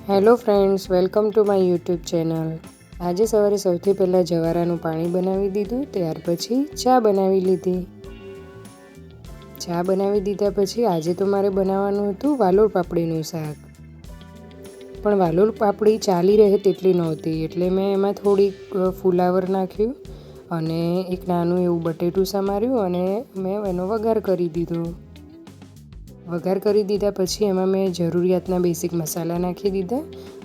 Hello friends, welcome to my YouTube channel. આજે સવારે સૌથી પહેલાં જવારાનું પાણી બનાવી દીધું, ત્યાર પછી ચા બનાવી લીધી। ચા બનાવી દીધા પછી આજે તો મારે બનાવવાનું હતું વાલોળ પાપડીનું શાક, પણ વાલોળ પાપડી ચાલી રહે તેટલી નહોતી, એટલે મેં એમાં થોડીક ફુલાવર નાખ્યું અને એક નાનું એવું બટેટું સમાર્યું અને મેં એનો વઘાર કરી દીધો। વઘાર કરી દીધા પછી એમાં મેં જરૂરિયાતના બેસિક મસાલા નાખી દીધા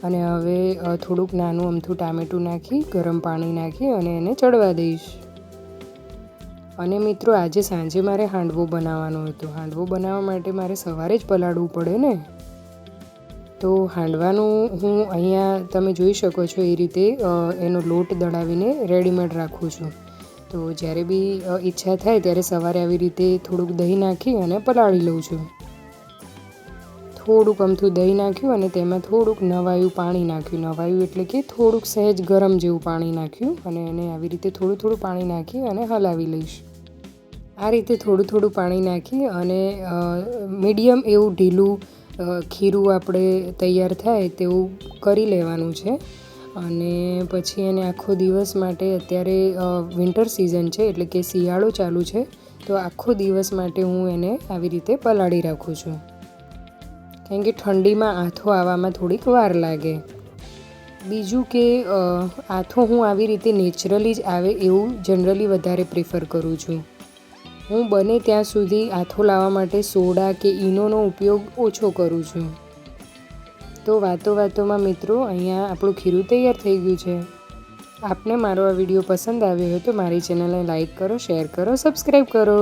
અને હવે થોડુંક નાનું અમથું ટામેટું નાખી ગરમ પાણી નાખી અને એને ચડવા દઈશ। અને મિત્રો, આજે સાંજે મારે હાંડવો બનાવવાનો હતો। હાંડવો બનાવવા માટે મારે સવારે જ પલાળવું પડે ને, તો હાંડવાનું હું અહીંયા તમે જોઈ શકો છો એ રીતે એનો લોટ દળાવીને રેડીમેડ રાખું છું। તો જ્યારે બી ઈચ્છા થાય ત્યારે સવારે આવી રીતે થોડુંક દહીં નાખી અને પલાળી લઉં છું। થોડુંક અમથું દહીં નાખ્યું અને તેમાં થોડુંક નવાયું પાણી નાખ્યું। નવાયું એટલે કે થોડુંક સહેજ ગરમ જેવું પાણી નાખ્યું અને એને આવી રીતે થોડું થોડું પાણી નાખી અને હલાવી લઈશ। આ રીતે થોડું થોડું પાણી નાખી અને મીડિયમ એવું ઢીલું ખીરું આપણે તૈયાર થાય તેવું કરી લેવાનું છે। અને પછી એને આખો દિવસ માટે, અત્યારે વિન્ટર સિઝન છે એટલે કે શિયાળો ચાલુ છે, તો આખો દિવસ માટે હું એને આવી રીતે પલાળી રાખું છું, કારણ કે ઠંડીમાં આથો આવવામાં થોડીક વાર લાગે। બીજું કે આથો હું આવી રીતે નેચરલી જ આવે એવું જનરલી વધારે પ્રિફર કરું છું। હું બને ત્યાં સુધી આથો લાવવા માટે સોડા કે ઈનોનો ઉપયોગ ઓછો કરું છું। તો વાતોમાં મિત્રો, અહીંયા આપણું ખીરું તૈયાર થઈ ગયું છે। આપને મારો આ વિડીયો પસંદ આવ્યો હોય તો મારી ચેનલને લાઈક કરો, શેર કરો, સબસ્ક્રાઈબ કરો।